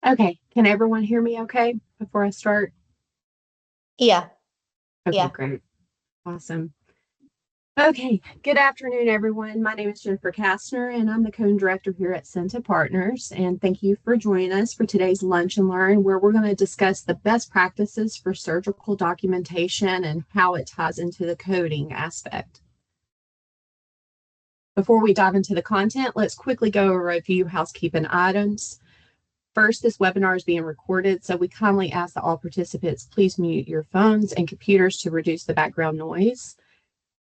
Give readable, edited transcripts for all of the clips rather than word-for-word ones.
Okay, can everyone hear me okay before I start? Yeah, Okay, yeah. great. Awesome. Okay, good afternoon, everyone. My name is Jennifer Kastner, and I'm the Cone Director here at SENTA Partners. And thank you for joining us for today's Lunch and Learn, where we're going to discuss the best practices for surgical documentation and how it ties into the coding aspect. Before we dive into the content, let's quickly go over a few housekeeping items. First, this webinar is being recorded, so we kindly ask that all participants please mute your phones and computers to reduce the background noise.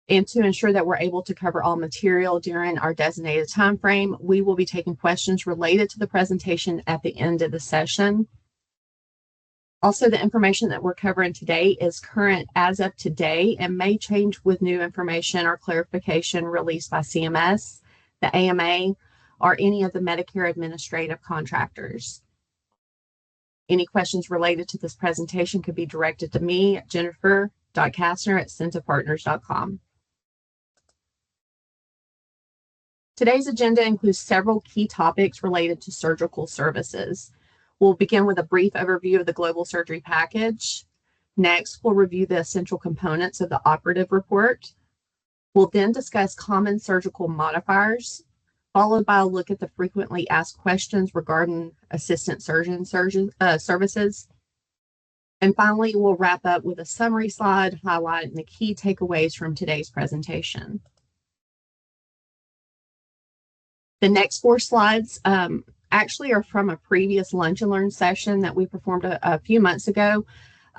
And to ensure that we're able to cover all material during our designated time frame, we will be taking questions related to the presentation at the end of the session. Also, the information that we're covering today is current as of today and may change with new information or clarification released by CMS, the AMA, or any of the Medicare administrative contractors. Any questions related to this presentation could be directed to me, Jennifer.Kastner@SENTAPartners.com. Today's agenda includes several key topics related to surgical services. We'll begin with a brief overview of the global surgery package. Next, we'll review the essential components of the operative report. We'll then discuss common surgical modifiers, followed by a look at the frequently asked questions regarding assistant surgeon services. And finally, we'll wrap up with a summary slide highlighting the key takeaways from today's presentation. The next 4 slides actually are from a previous Lunch and Learn session that we performed a few months ago.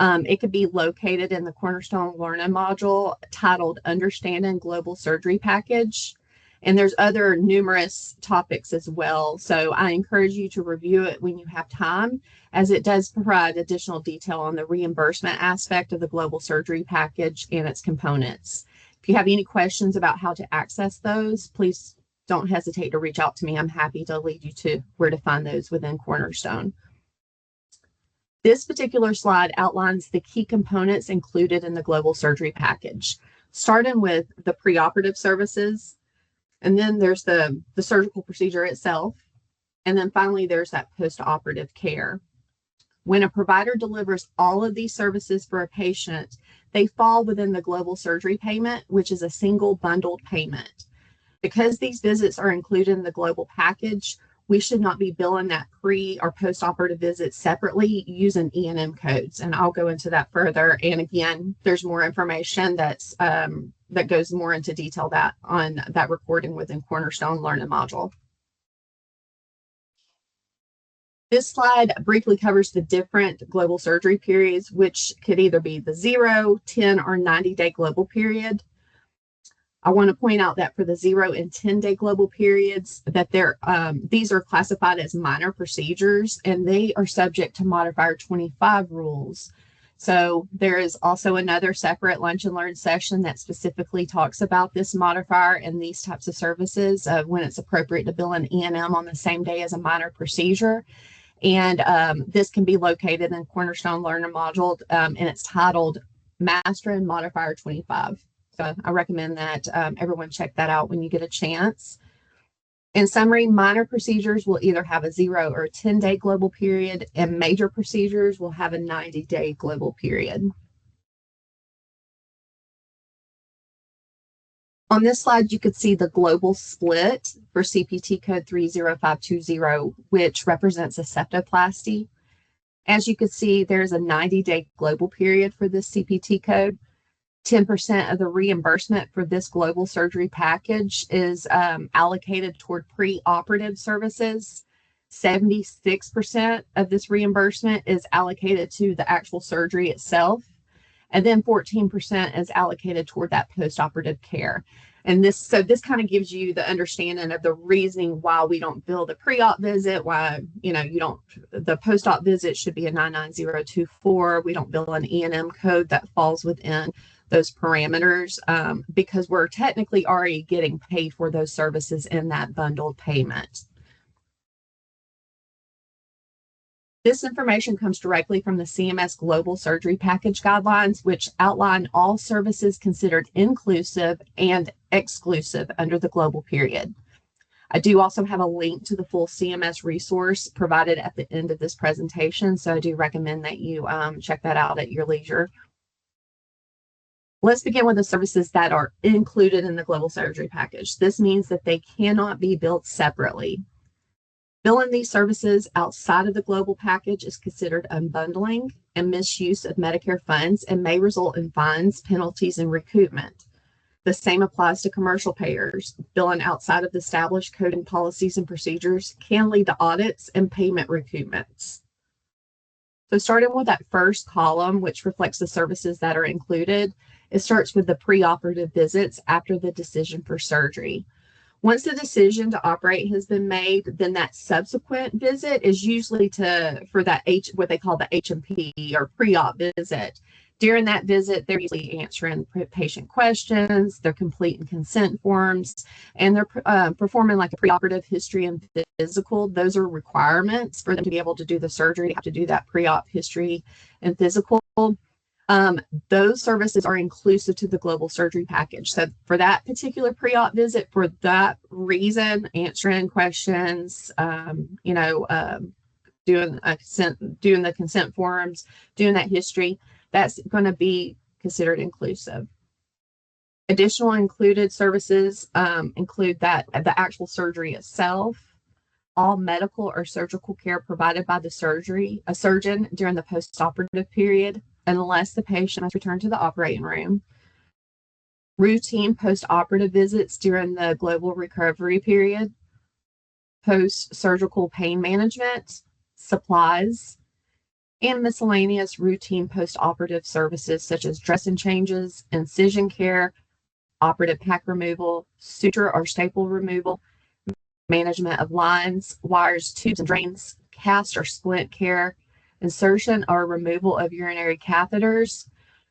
It could be located in the Cornerstone Learning module titled Understanding Global Surgery Package. And there's other numerous topics as well. So I encourage you to review it when you have time, as it does provide additional detail on the reimbursement aspect of the global surgery package and its components. If you have any questions about how to access those, please don't hesitate to reach out to me. I'm happy to lead you to where to find those within Cornerstone. This particular slide outlines the key components included in the global surgery package, starting with the preoperative services, and then there's the surgical procedure itself, and then finally there's that postoperative care. When a provider delivers all of these services for a patient, they fall within the global surgery payment, which is a single bundled payment. Because these visits are included in the global package, we should not be billing that pre or post-operative visit separately using E&M codes. And I'll go into that further. And again, there's more information that goes more into detail on that recording within Cornerstone Learning module. This slide briefly covers the different global surgery periods, which could either be the 0, 10, or 90-day global period. I want to point out that for the 0 and 10-day global periods, that these are classified as minor procedures, and they are subject to modifier 25 rules. So there is also another separate Lunch and Learn session that specifically talks about this modifier and these types of services when it's appropriate to bill an E&M on the same day as a minor procedure. And this can be located in Cornerstone Learner module, and it's titled Master and Modifier 25. So I recommend that everyone check that out when you get a chance. In summary, minor procedures will either have a 0 or 10-day global period, and major procedures will have a 90-day global period. On this slide, you could see the global split for CPT code 30520, which represents a septoplasty. As you can see, there's a 90-day global period for this CPT code. 10% of the reimbursement for this global surgery package is allocated toward preoperative services. 76% of this reimbursement is allocated to the actual surgery itself. And then 14% is allocated toward that postoperative care. And this kind of gives you the understanding of the reasoning why we don't bill the pre-op visit, why, the post-op visit should be a 99024. We don't bill an E&M code that falls within those parameters because we're technically already getting paid for those services in that bundled payment. This information comes directly from the CMS Global Surgery Package Guidelines, which outline all services considered inclusive and exclusive under the global period. I do also have a link to the full CMS resource provided at the end of this presentation, so I do recommend that you check that out at your leisure. Let's begin with the services that are included in the global surgery package. This means that they cannot be billed separately. Billing these services outside of the global package is considered unbundling and misuse of Medicare funds and may result in fines, penalties, and recoupment. The same applies to commercial payers. Billing outside of the established coding policies and procedures can lead to audits and payment recoupments. So starting with that first column, which reflects the services that are included, it starts with the preoperative visits after the decision for surgery. Once the decision to operate has been made, then that subsequent visit is usually for that what they call the H&P or pre-op visit. During that visit, they're usually answering patient questions, they're completing consent forms, and they're performing like a preoperative history and physical. Those are requirements for them to be able to do the surgery, to have to do that pre-op history and physical. Those services are inclusive to the global surgery package. So for that particular pre-op visit, for that reason, answering questions, doing the consent forms, doing that history, that's going to be considered inclusive. Additional included services include that the actual surgery itself, all medical or surgical care provided by a surgeon during the post-operative period, unless the patient has returned to the operating room, routine post-operative visits during the global recovery period, post-surgical pain management, supplies, and miscellaneous routine post-operative services such as dressing changes, incision care, operative pack removal, suture or staple removal, management of lines, wires, tubes, and drains, cast or splint care, insertion or removal of urinary catheters,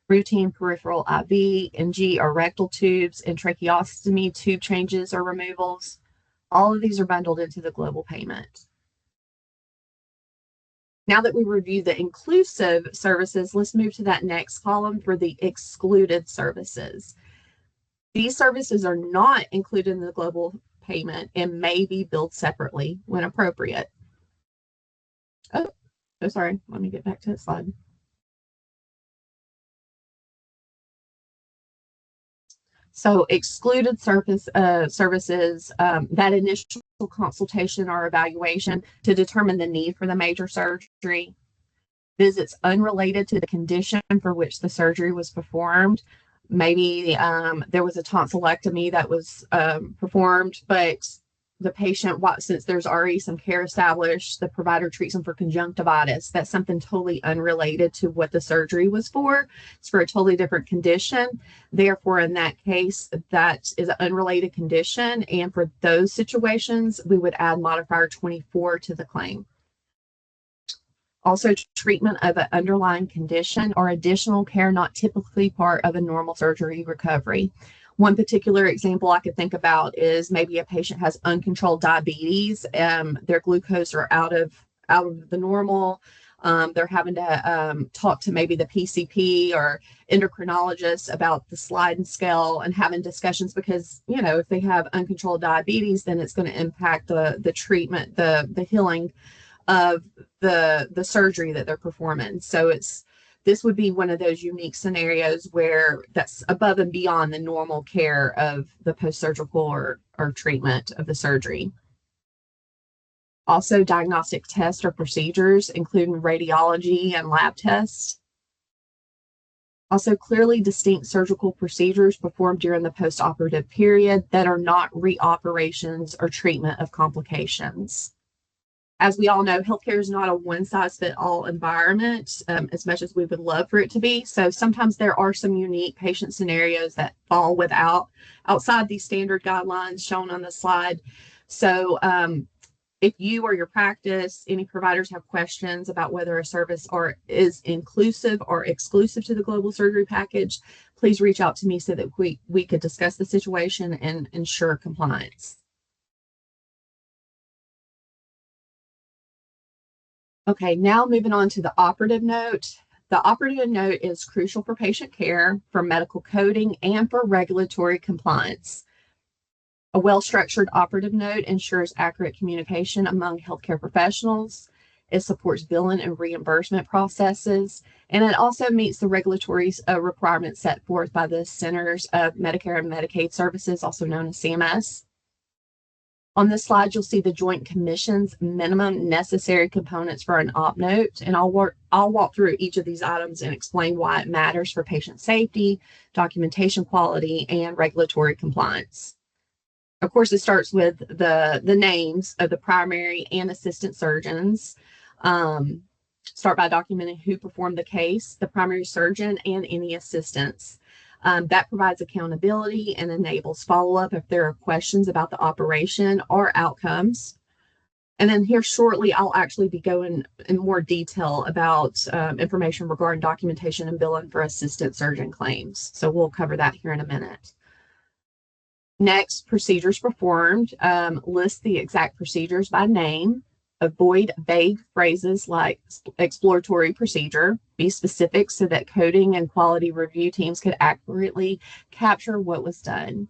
routine peripheral IV, NG or rectal tubes, and tracheostomy tube changes or removals. All of these are bundled into the global payment. Now that we reviewed the inclusive services, let's move to that next column for the excluded services. These services are not included in the global payment and may be billed separately when appropriate. Oh, sorry. Let me get back to the slide. So excluded services, that initial consultation or evaluation to determine the need for the major surgery, visits unrelated to the condition for which the surgery was performed. Maybe there was a tonsillectomy that was performed, but the patient, since there's already some care established, the provider treats them for conjunctivitis. That's something totally unrelated to what the surgery was for. It's for a totally different condition. Therefore, in that case, that is an unrelated condition. And for those situations, we would add modifier 24 to the claim. Also, treatment of an underlying condition or additional care not typically part of a normal surgery recovery. One particular example I could think about is maybe a patient has uncontrolled diabetes. Their glucose are out of the normal. They're having to talk to maybe the PCP or endocrinologist about the sliding scale and having discussions because, if they have uncontrolled diabetes, then it's going to impact the treatment, the healing of the surgery that they're performing. So this would be one of those unique scenarios where that's above and beyond the normal care of the post-surgical or treatment of the surgery. Also, diagnostic tests or procedures, including radiology and lab tests. Also, clearly distinct surgical procedures performed during the post-operative period that are not reoperations or treatment of complications. As we all know, healthcare is not a one-size-fits-all environment, as much as we would love for it to be. So sometimes there are some unique patient scenarios that fall outside these standard guidelines shown on the slide. So if you or your practice, any providers have questions about whether a service is inclusive or exclusive to the global surgery package, please reach out to me so that we could discuss the situation and ensure compliance. Okay, now moving on to the operative note. The operative note is crucial for patient care, for medical coding, and for regulatory compliance. A well-structured operative note ensures accurate communication among healthcare professionals. It supports billing and reimbursement processes, and it also meets the regulatory requirements set forth by the Centers of Medicare and Medicaid Services, also known as CMS. On this slide, you'll see the Joint Commission's minimum necessary components for an op note, and I'll walk through each of these items and explain why it matters for patient safety, documentation quality, and regulatory compliance. Of course, it starts with the names of the primary and assistant surgeons. Start by documenting who performed the case, the primary surgeon, and any assistants. That provides accountability and enables follow-up if there are questions about the operation or outcomes. And then here shortly, I'll actually be going in more detail about information regarding documentation and billing for assistant surgeon claims. So we'll cover that here in a minute. Next, procedures performed. List the exact procedures by name. Avoid vague phrases like exploratory procedure. Be specific so that coding and quality review teams could accurately capture what was done.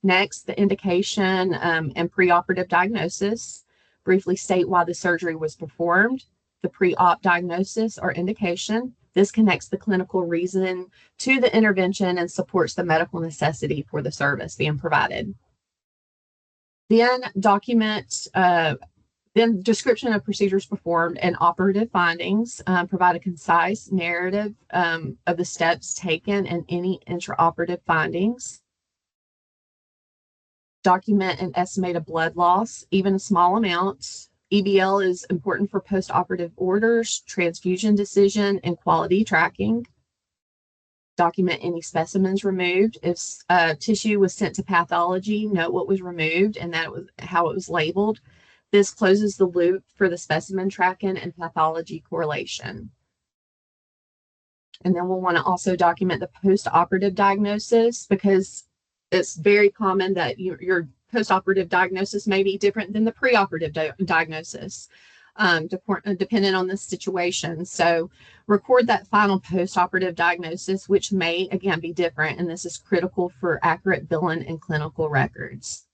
Next, the indication and preoperative diagnosis. Briefly state why the surgery was performed. The pre-op diagnosis or indication. This connects the clinical reason to the intervention and supports the medical necessity for the service being provided. Then then description of procedures performed and operative findings. Provide a concise narrative of the steps taken and any intraoperative findings. Document and estimate a blood loss, even small amounts. EBL is important for post-operative orders, transfusion decision, and quality tracking. Document any specimens removed. If tissue was sent to pathology, note what was removed and how it was labeled. This closes the loop for the specimen tracking and pathology correlation. And then we'll want to also document the post-operative diagnosis, because it's very common that your post-operative diagnosis may be different than the preoperative diagnosis, depending on the situation. So record that final post-operative diagnosis, which may, again, be different, and this is critical for accurate billing and clinical records.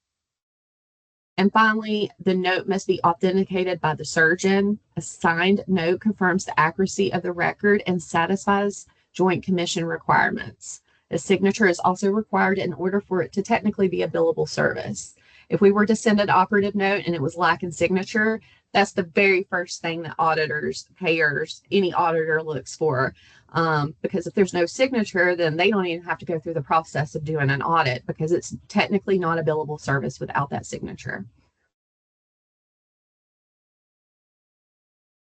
And finally, the note must be authenticated by the surgeon. A signed note confirms the accuracy of the record and satisfies Joint Commission requirements. A signature is also required in order for it to technically be a billable service. If we were to send an operative note and it was lacking signature, that's the very first thing that auditors, payers, any auditor looks for. Because if there's no signature, then they don't even have to go through the process of doing an audit, because it's technically not a billable service without that signature.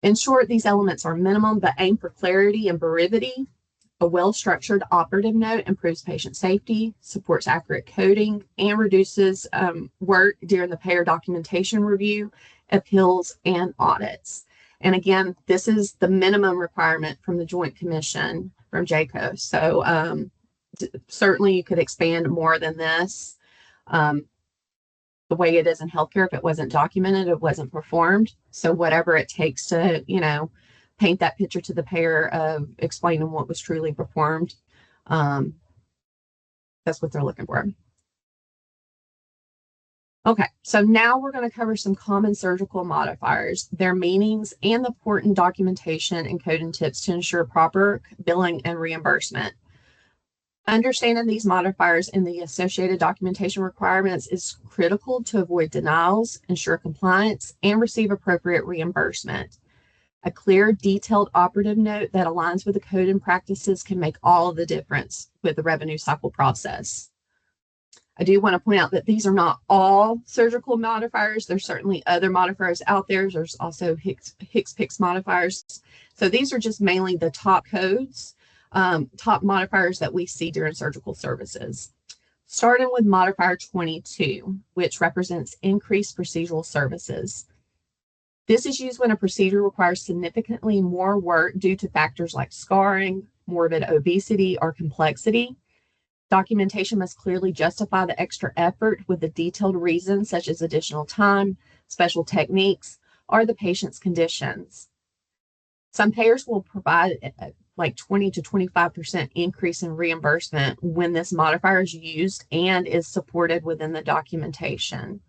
In short, these elements are minimum, but aim for clarity and brevity. A well-structured operative note improves patient safety, supports accurate coding, and reduces work during the payer documentation review, appeals, and audits. And again, this is the minimum requirement from the Joint Commission from JCO. So certainly you could expand more than this. The way it is in healthcare, if it wasn't documented, it wasn't performed. So whatever it takes to, paint that picture to the payer of explaining what was truly performed, that's what they're looking for. Okay, so now we're going to cover some common surgical modifiers, their meanings, and the important documentation and coding tips to ensure proper billing and reimbursement. Understanding these modifiers and the associated documentation requirements is critical to avoid denials, ensure compliance, and receive appropriate reimbursement. A clear, detailed operative note that aligns with the code and practices can make all the difference with the revenue cycle process. I do want to point out that these are not all surgical modifiers. There's certainly other modifiers out there. There's also HCPCS modifiers. So these are just mainly the top codes, top modifiers that we see during surgical services. Starting with modifier 22, which represents increased procedural services. This is used when a procedure requires significantly more work due to factors like scarring, morbid obesity, or complexity. Documentation must clearly justify the extra effort with a detailed reason, such as additional time, special techniques, or the patient's conditions. Some payers will provide like 20 to 25% increase in reimbursement when this modifier is used and is supported within the documentation.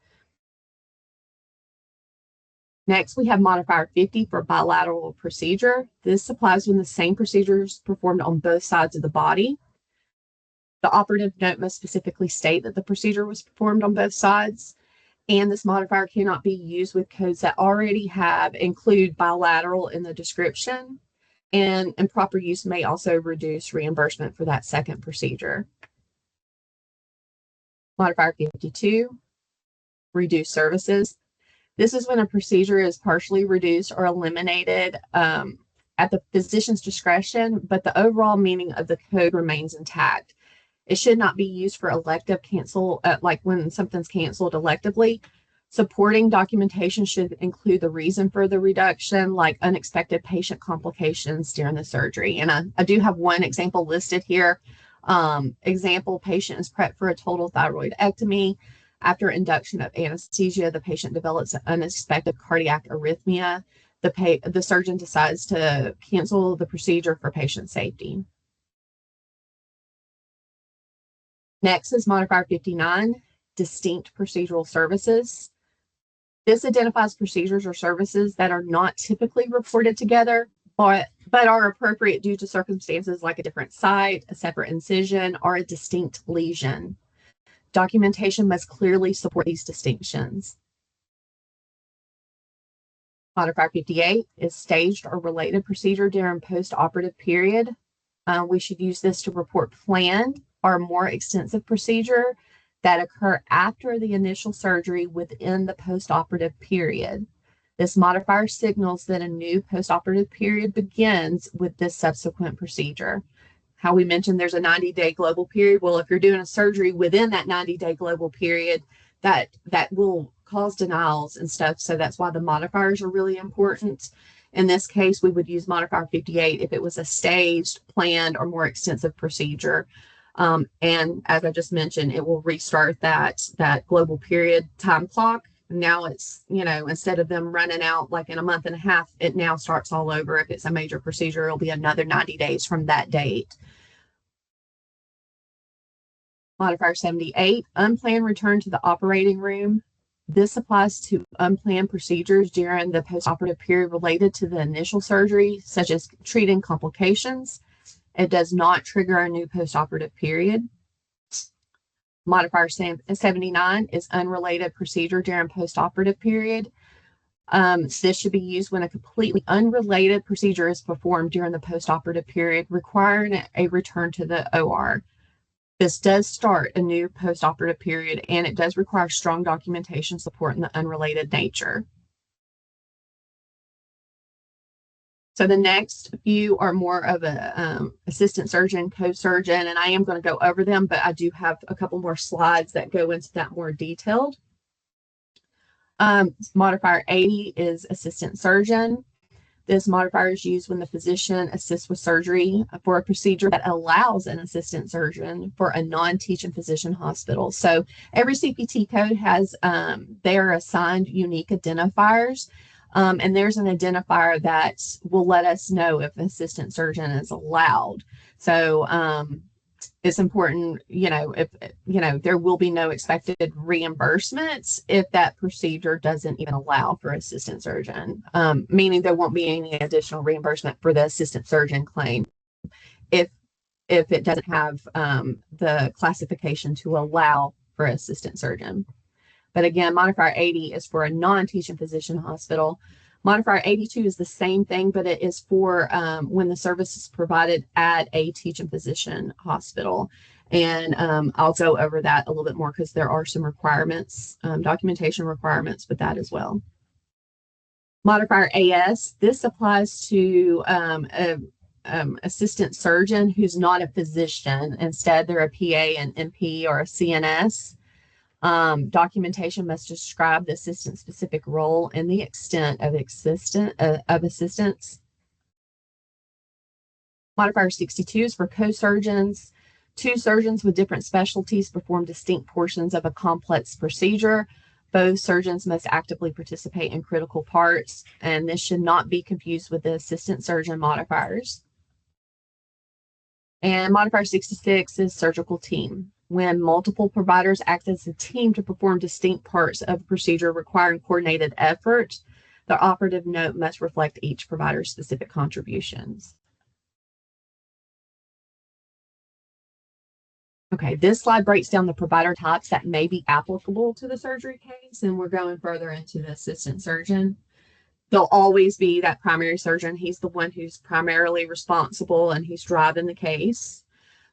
Next, we have modifier 50 for bilateral procedure. This applies when the same procedure is performed on both sides of the body. The operative note must specifically state that the procedure was performed on both sides, and this modifier cannot be used with codes that already include bilateral in the description, and improper use may also reduce reimbursement for that second procedure. Modifier 52, reduce services. This is when a procedure is partially reduced or eliminated at the physician's discretion, but the overall meaning of the code remains intact. It should not be used for elective cancel, like when something's canceled electively. Supporting documentation should include the reason for the reduction, like unexpected patient complications during the surgery. And I do have one example listed here. Example, patient is prepped for a total thyroidectomy. After induction of anesthesia, the patient develops an unexpected cardiac arrhythmia. The surgeon decides to cancel the procedure for patient safety. Next is modifier 59, distinct procedural services. This identifies procedures or services that are not typically reported together, but are appropriate due to circumstances like a different site, a separate incision, or a distinct lesion. Documentation must clearly support these distinctions. Modifier 58 is staged or related procedure during post-operative period. We should use this to report planned or more extensive procedure that occur after the initial surgery within the post-operative period. This modifier signals that a new post-operative period begins with this subsequent procedure. How we mentioned there's a 90-day global period. Well, if you're doing a surgery within that 90-day global period, that will cause denials and stuff. So that's why the modifiers are really important. In this case, we would use modifier 58 if it was a staged, planned, or more extensive procedure. And as I just mentioned, it will restart that global period time clock. Now it's, instead of them running out like in a month and a half, it now starts all over. If it's a major procedure, it'll be another 90 days from that date. Modifier 78, unplanned return to the operating room. This applies to unplanned procedures during the postoperative period related to the initial surgery, such as treating complications. It does not trigger a new postoperative period. Modifier 79 is unrelated procedure during postoperative period. This should be used when a completely unrelated procedure is performed during the postoperative period, requiring a return to the OR. This does start a new postoperative period, and it does require strong documentation supporting the unrelated nature. So the next few are more of a assistant surgeon, co-surgeon, and I am going to go over them, but I do have a couple more slides that go into that more detailed. Modifier 80 is assistant surgeon. This modifier is used when the physician assists with surgery for a procedure that allows an assistant surgeon for a non-teaching physician hospital. So every CPT code has their assigned unique identifiers. And there's an identifier that will let us know if an assistant surgeon is allowed. So it's important, if there will be no expected reimbursements if that procedure doesn't even allow for assistant surgeon, meaning there won't be any additional reimbursement for the assistant surgeon claim if it doesn't have the classification to allow for assistant surgeon. But again, modifier 80 is for a non-teaching physician hospital. Modifier 82 is the same thing, but it is for when the service is provided at a teaching physician hospital. And I'll go over that a little bit more because there are some requirements, documentation requirements with that as well. Modifier AS, this applies to assistant surgeon who's not a physician. Instead, they're a PA, an NP, or a CNS. Documentation must describe the assistant's specific role and the extent of assistance. Modifier 62 is for co-surgeons. Two surgeons with different specialties perform distinct portions of a complex procedure. Both surgeons must actively participate in critical parts, and this should not be confused with the assistant surgeon modifiers. And modifier 66 is surgical team. When multiple providers act as a team to perform distinct parts of a procedure requiring coordinated effort, the operative note must reflect each provider's specific contributions. Okay, this slide breaks down the provider types that may be applicable to the surgery case, and we're going further into the assistant surgeon. There'll always be that primary surgeon. He's the one who's primarily responsible and he's driving the case.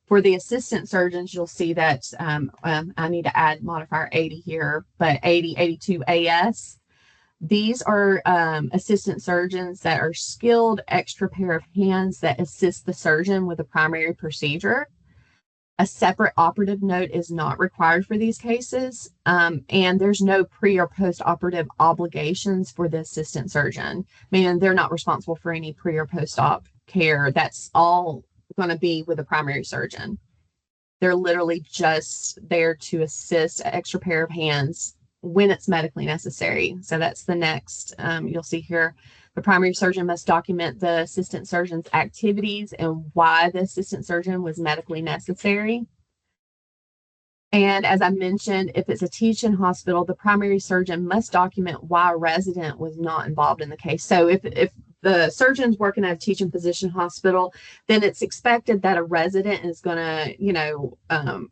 For the assistant surgeons, you'll see that I need to add modifier 80 here, but 80, 82 AS. These are assistant surgeons that are skilled extra pair of hands that assist the surgeon with a primary procedure. A separate operative note is not required for these cases, and there's no pre or post operative obligations for the assistant surgeon, meaning they're not responsible for any pre or post op care. That's all going to be with a primary surgeon. They're literally just there to assist an extra pair of hands when it's medically necessary. So that's the next you'll see here. The primary surgeon must document the assistant surgeon's activities and why the assistant surgeon was medically necessary. And as I mentioned, if it's a teaching hospital, the primary surgeon must document why a resident was not involved in the case. So if the surgeon's working at a teaching physician hospital, then it's expected that a resident is going to,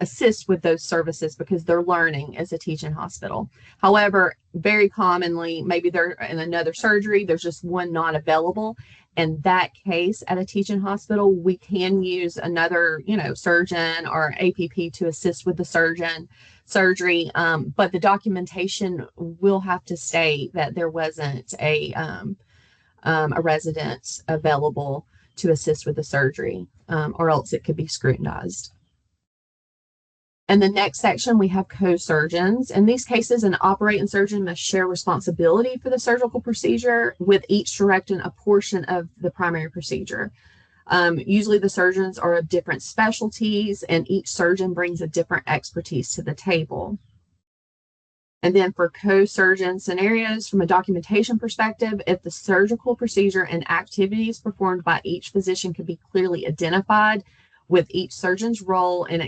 assist with those services because they're learning as a teaching hospital. However, very commonly, maybe they're in another surgery, there's just one not available. In that case, at a teaching hospital, we can use another, surgeon or APP to assist with the surgery. But the documentation will have to state that there wasn't a resident available to assist with the surgery, or else it could be scrutinized. In the next section, we have co-surgeons. In these cases, an operating surgeon must share responsibility for the surgical procedure, with each directing a portion of the primary procedure. Usually the surgeons are of different specialties, and each surgeon brings a different expertise to the table. And then for co-surgeon scenarios, from a documentation perspective, if the surgical procedure and activities performed by each physician could be clearly identified, with each surgeon's role and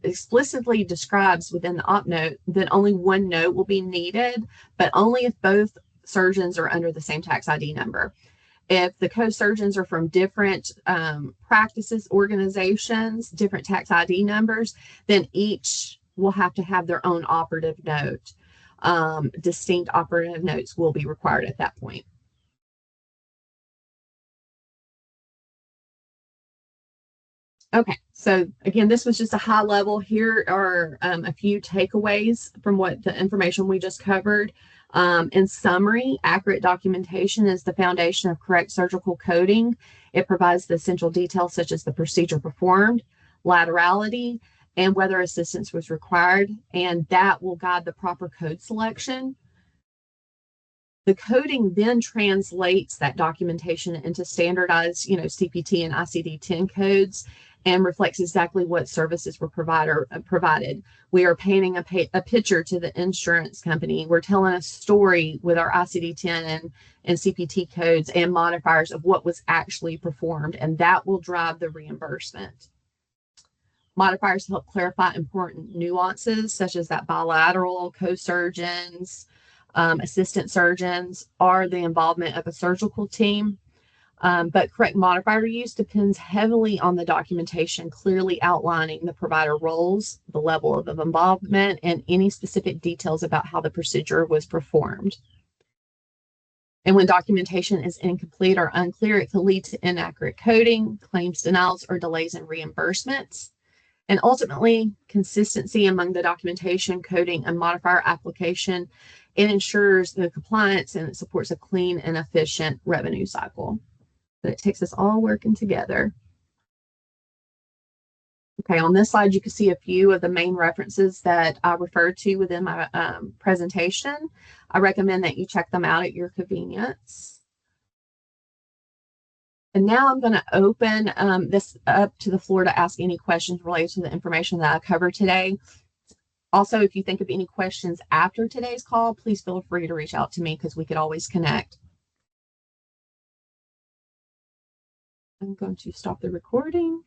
explicitly describes within the op note, then only one note will be needed, but only if both surgeons are under the same tax ID number. If the co-surgeons are from different practices, organizations, different tax ID numbers, then each will have to have their own operative note. Distinct operative notes will be required at that point. Okay, so again, this was just a high level. Here are a few takeaways from what the information we just covered. In summary, accurate documentation is the foundation of correct surgical coding. It provides the essential details such as the procedure performed, laterality, and whether assistance was required, and that will guide the proper code selection. The coding then translates that documentation into standardized, CPT and ICD-10 codes, and reflects exactly what services were provided. We are painting a picture to the insurance company. We're telling a story with our ICD-10 and CPT codes and modifiers of what was actually performed, and that will drive the reimbursement. Modifiers help clarify important nuances, such as that bilateral, co-surgeons, assistant surgeons, or the involvement of a surgical team. But correct modifier use depends heavily on the documentation clearly outlining the provider roles, the level of involvement, and any specific details about how the procedure was performed. And when documentation is incomplete or unclear, it can lead to inaccurate coding, claims denials, or delays in reimbursements. And ultimately, consistency among the documentation, coding, and modifier application, it ensures the compliance and it supports a clean and efficient revenue cycle. But it takes us all working together. Okay, on this slide, you can see a few of the main references that I referred to within my presentation. I recommend that you check them out at your convenience. And now I'm going to open this up to the floor to ask any questions related to the information that I covered today. Also, if you think of any questions after today's call, please feel free to reach out to me because we could always connect. I'm going to stop the recording.